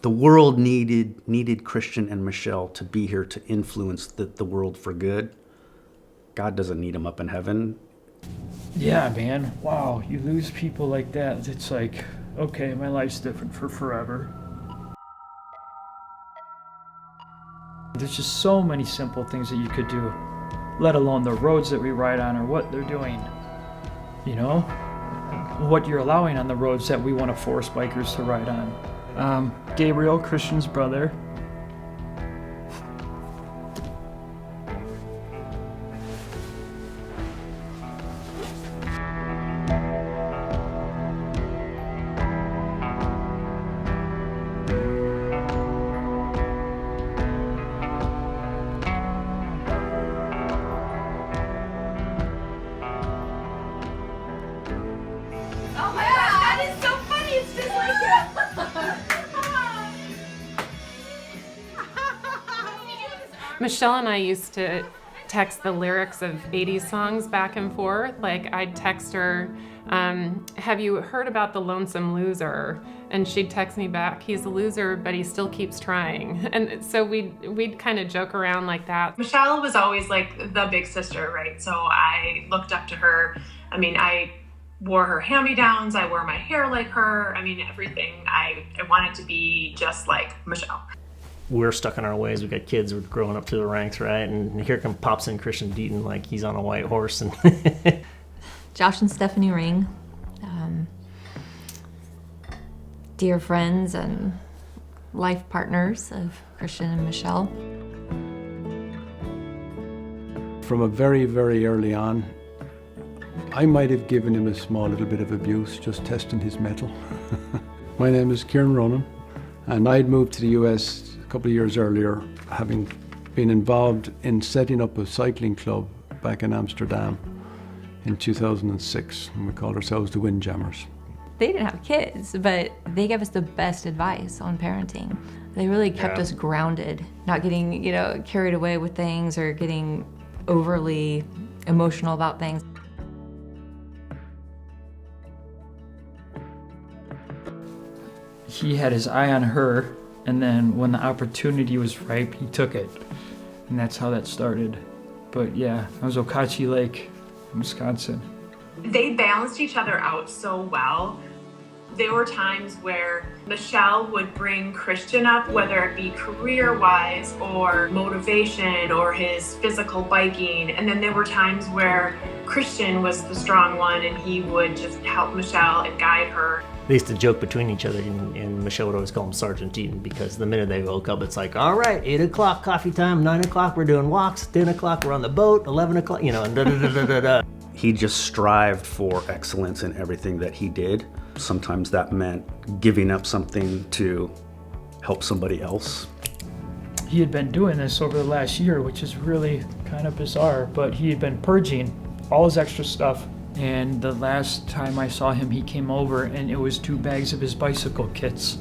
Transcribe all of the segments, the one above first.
The world needed Christian and Michelle to be here to influence the world for good. God doesn't need them up in heaven. Yeah, man. Wow, you lose people like that. It's like, okay, my life's different for forever. There's just so many simple things that you could do, let alone the roads that we ride on or what they're doing. You know? What you're allowing on the roads that we want to force bikers to ride on. Gabriel, Christian's brother. Oh my gosh, that is so funny. It's just like that. Michelle and I used to text the lyrics of 80s songs back and forth. Like, I'd text her, have you heard about the lonesome loser? And she'd text me back, he's a loser, but he still keeps trying. And so we'd kind of joke around like that. Michelle was always like the big sister, right? So I looked up to her. I mean, I wore her hand-me-downs. I wore my hair like her. I mean, everything. I wanted to be just like Michelle. We're stuck in our ways. We've got kids. We're growing up through the ranks, right? And here pops in Christian Deaton like he's on a white horse. And Josh and Stephanie Ring, dear friends and life partners of Christian and Michelle. From a very, very early on, I might have given him a small little bit of abuse, just testing his mettle. My name is Kieran Ronan, and I'd moved to the US a couple of years earlier, having been involved in setting up a cycling club back in Amsterdam in 2006, and we called ourselves the Windjammers. They didn't have kids, but they gave us the best advice on parenting. They really kept us grounded, not getting, carried away with things or getting overly emotional about things. He had his eye on her, and then when the opportunity was ripe, he took it. And that's how that started. But yeah, that was Okachi Lake in Wisconsin. They balanced each other out so well. There were times where Michelle would bring Christian up, whether it be career-wise or motivation or his physical biking. And then there were times where Christian was the strong one and he would just help Michelle and guide her. they used to joke between each other, and Michelle would always call him Sergeant Deaton, because the minute they woke up, it's like, all right, 8 o'clock, coffee time, 9 o'clock, we're doing walks, 10 o'clock, we're on the boat, 11 o'clock, and da-da-da-da-da-da. He just strived for excellence in everything that he did. Sometimes that meant giving up something to help somebody else. He had been doing this over the last year, which is really kind of bizarre, but he had been purging all his extra stuff. And the last time I saw him, he came over and it was 2 bags of his bicycle kits.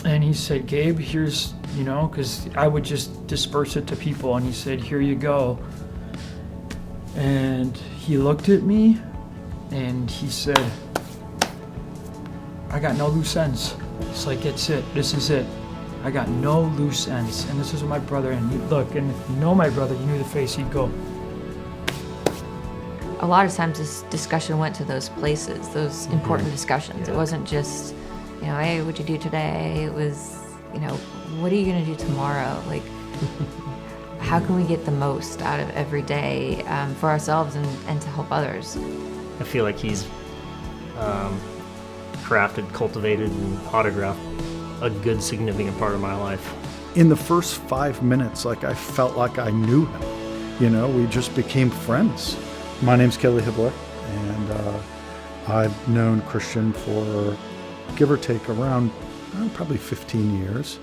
And he said, Gabe, here's, because I would just disperse it to people, and he said, here you go. And he looked at me and he said, I got no loose ends. It's like, it's it, this is it. I got no loose ends. And this is my brother, and you look, and if you know my brother, you knew the face, he'd go. A lot of times this discussion went to those places, those important discussions. It wasn't just, hey, what'd you do today? It was, what are you gonna do tomorrow? Like, how can we get the most out of every day for ourselves and to help others? I feel like he's crafted, cultivated, and autographed a good, significant part of my life. In the first 5 minutes, I felt like I knew him. We just became friends. My name's Kelly Hibbler, and I've known Christian for, give or take, around probably 15 years.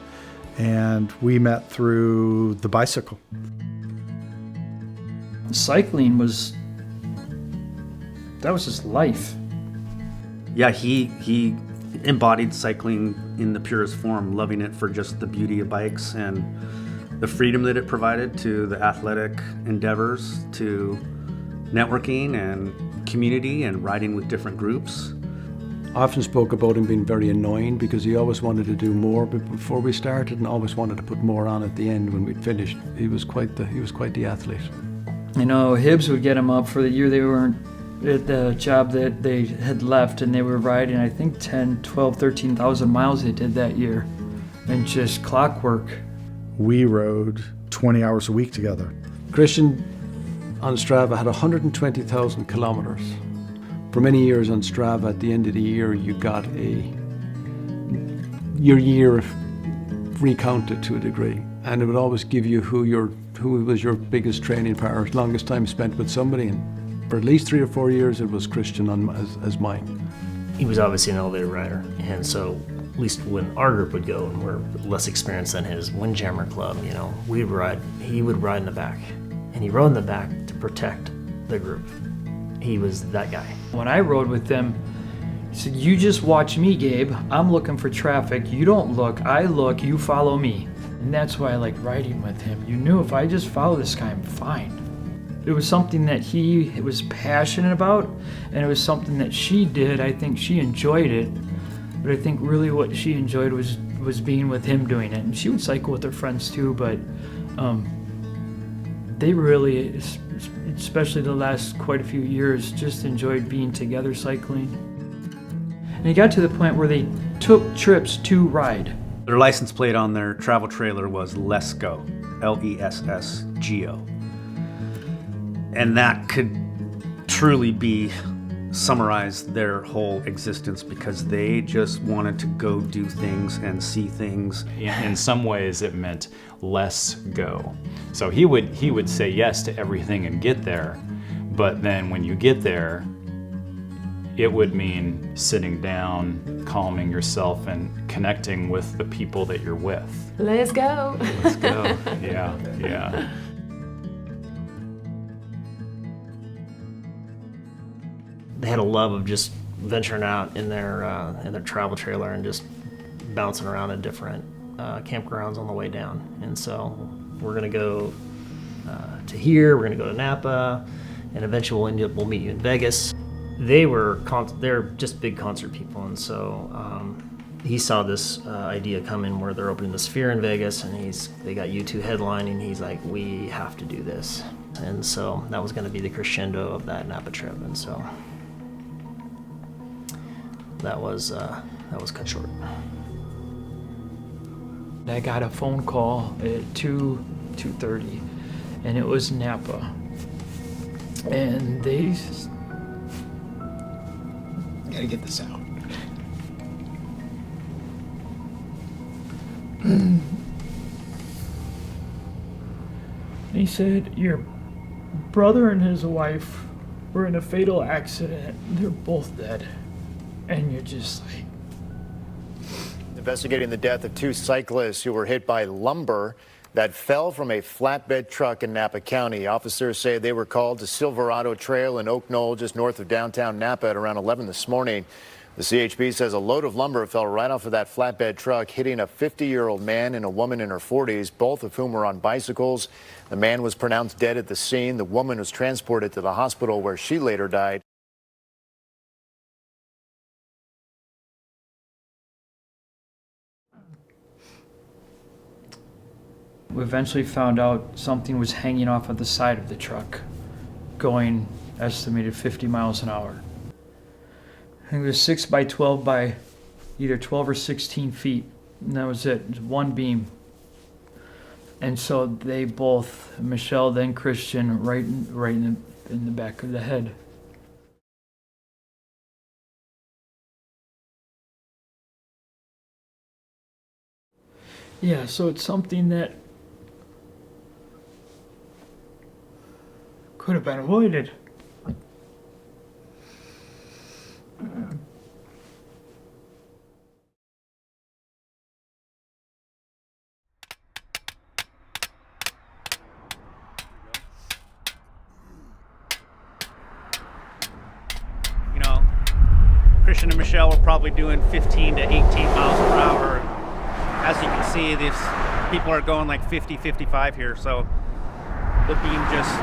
And we met through the bicycle. Cycling that was his life. Yeah, he embodied cycling in the purest form, loving it for just the beauty of bikes and the freedom that it provided to the athletic endeavors, to networking and community and riding with different groups. I often spoke about him being very annoying because he always wanted to do more before we started and always wanted to put more on at the end when we'd finished. He was quite the athlete. You know, Hibbs would get him up for the year they weren't at the job that they had left, and they were riding, I think, 10, 12, 13,000 miles they did that year, and just clockwork. We rode 20 hours a week together. Christian on Strava had 120,000 kilometers. For many years on Strava, at the end of the year, you got your year recounted to a degree, and it would always give you who was your biggest training partner, longest time spent with somebody, and for at least 3 or 4 years it was Christian as mine. He was obviously an elevator rider, and so at least when our group would go, and we're less experienced than his Windjammer Club, you know, he would ride in the back, and he rode in the back to protect the group. He was that guy. When I rode with them, he said, "You just watch me, Gabe. I'm looking for traffic. You don't look, I look, you follow me." And that's why I like riding with him. You knew if I just follow this guy, I'm fine. It was something that he was passionate about, and it was something that she did. I think she enjoyed it, but I think really what she enjoyed was being with him doing it. And she would cycle with her friends too, but they really, especially the last quite a few years, just enjoyed being together cycling. And it got to the point where they took trips to ride. Their license plate on their travel trailer was Lesgo, Lessgo. And that could truly be summarize their whole existence because they just wanted to go do things and see things. In some ways it meant less go. So he would say yes to everything and get there, but then when you get there, it would mean sitting down, calming yourself, and connecting with the people that you're with. Let's go. Let's go. Yeah. They had a love of just venturing out in their travel trailer and just bouncing around at different campgrounds on the way down. And so we're gonna go to here. We're gonna go to Napa, and eventually we'll meet you in Vegas. They're just big concert people, and so he saw this idea come in where they're opening the Sphere in Vegas, and they got U2 headlining. He's like, we have to do this, and so that was going to be the crescendo of that Napa trip, and so that was cut short. I got a phone call at 2:30, and it was Napa, and they. Gotta get this out. He said, "Your brother and his wife were in a fatal accident. They're both dead." And you're just like... Investigating the death of 2 cyclists who were hit by lumber that fell from a flatbed truck in Napa County. Officers say they were called to Silverado Trail in Oak Knoll, just north of downtown Napa, at around 11 this morning. The CHP says a load of lumber fell right off of that flatbed truck, hitting a 50-year-old man and a woman in her 40s, both of whom were on bicycles. The man was pronounced dead at the scene. The woman was transported to the hospital where she later died. We eventually found out something was hanging off of the side of the truck, going estimated 50 miles an hour. I think it was 6 by 12 by either 12 or 16 feet, and that was it. It was one beam. And so they both, Michelle then Christian, right in the back of the head. Yeah, so it's something that could have been avoided. You know, Christian and Michelle were probably doing 15 to 18 miles per hour. As you can see, these people are going like 50, 55 here, so the beam just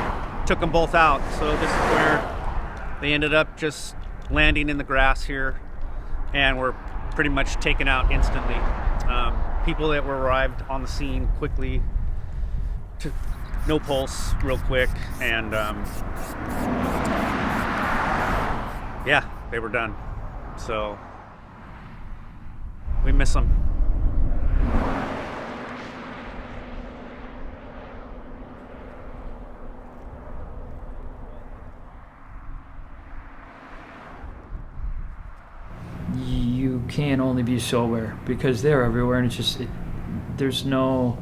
took them both out. So this is where they ended up just landing in the grass here. and were pretty much taken out instantly. People that were arrived on the scene quickly, no pulse, real quick, and yeah, they were done. So we miss them. You can only be so aware because they're everywhere, and it's just there's no.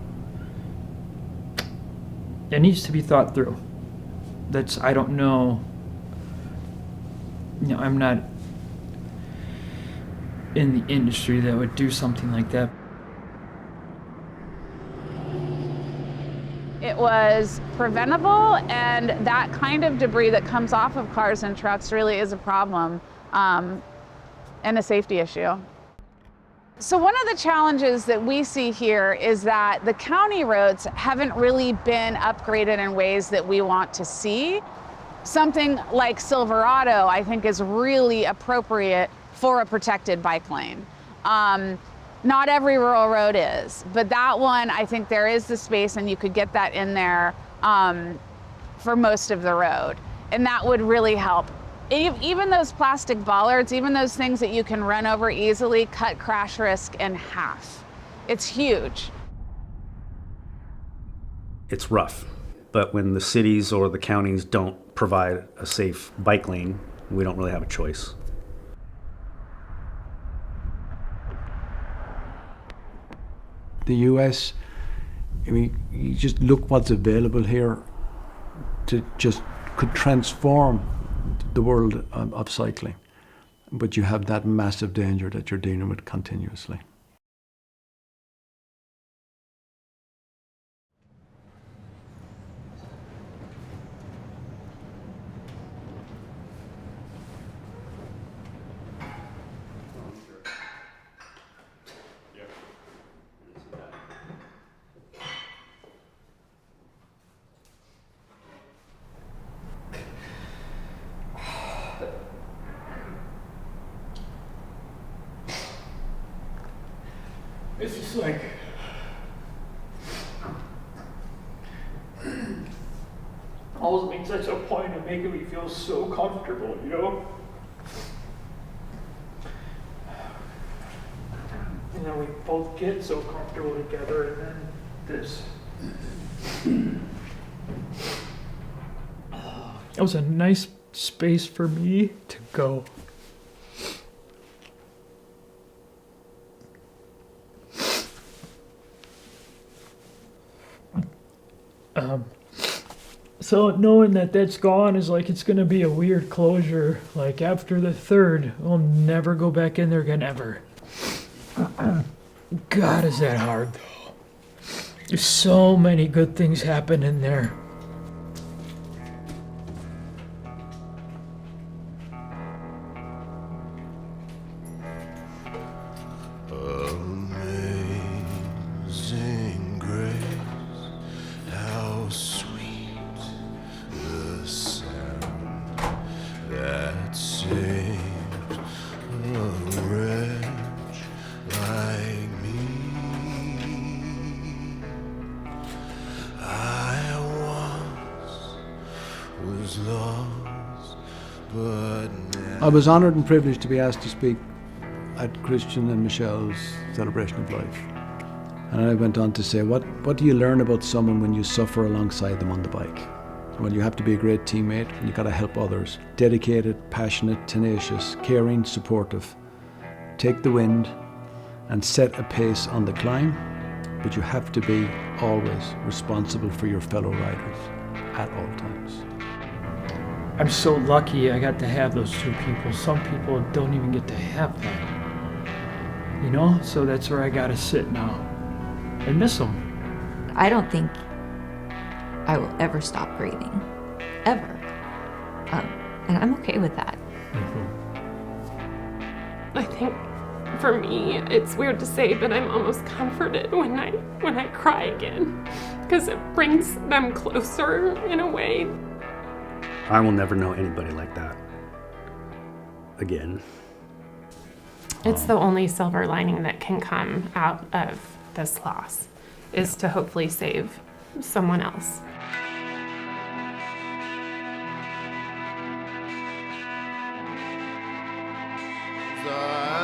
It needs to be thought through. I don't know. You know, I'm not in the industry that would do something like that. It was preventable, and that kind of debris that comes off of cars and trucks really is a problem and a safety issue. So one of the challenges that we see here is that the county roads haven't really been upgraded in ways that we want to see. Something like Silverado, I think, is really appropriate for a protected bike lane. Not every rural road is, but that one, I think there is the space and you could get that in there for most of the road. And that would really help. Even those plastic bollards, even those things that you can run over easily, cut crash risk in half. It's huge. It's rough, but when the cities or the counties don't provide a safe bike lane, we don't really have a choice. The US, I mean, you just look what's available here to just could transform the world of cycling. But you have that massive danger that you're dealing with continuously. It's just like always makes such a point of making me feel so comfortable, you know? And then we both get so comfortable together, and then this. It was a nice space for me to go. So knowing that that's gone is like it's gonna be a weird closure. Like after the third, we'll never go back in there again ever. God, is that hard though? There's so many good things happen in there. Amazing grace, how sweet the sound that saved a wretch like me. I once was lost, but now I was honoured and privileged to be asked to speak at Christian and Michelle's celebration of life. And I went on to say, what do you learn about someone when you suffer alongside them on the bike? Well, you have to be a great teammate and you got to help others. Dedicated, passionate, tenacious, caring, supportive. Take the wind and set a pace on the climb, but you have to be always responsible for your fellow riders at all times. I'm so lucky I got to have those two people. Some people don't even get to have that. You know? So that's where I gotta sit now. I miss them. I don't think I will ever stop grieving. Ever. And I'm okay with that. I think for me, it's weird to say, but I'm almost comforted when I cry again, because it brings them closer in a way. I will never know anybody like that again. It's the only silver lining that can come out of this loss, is to hopefully save someone else. The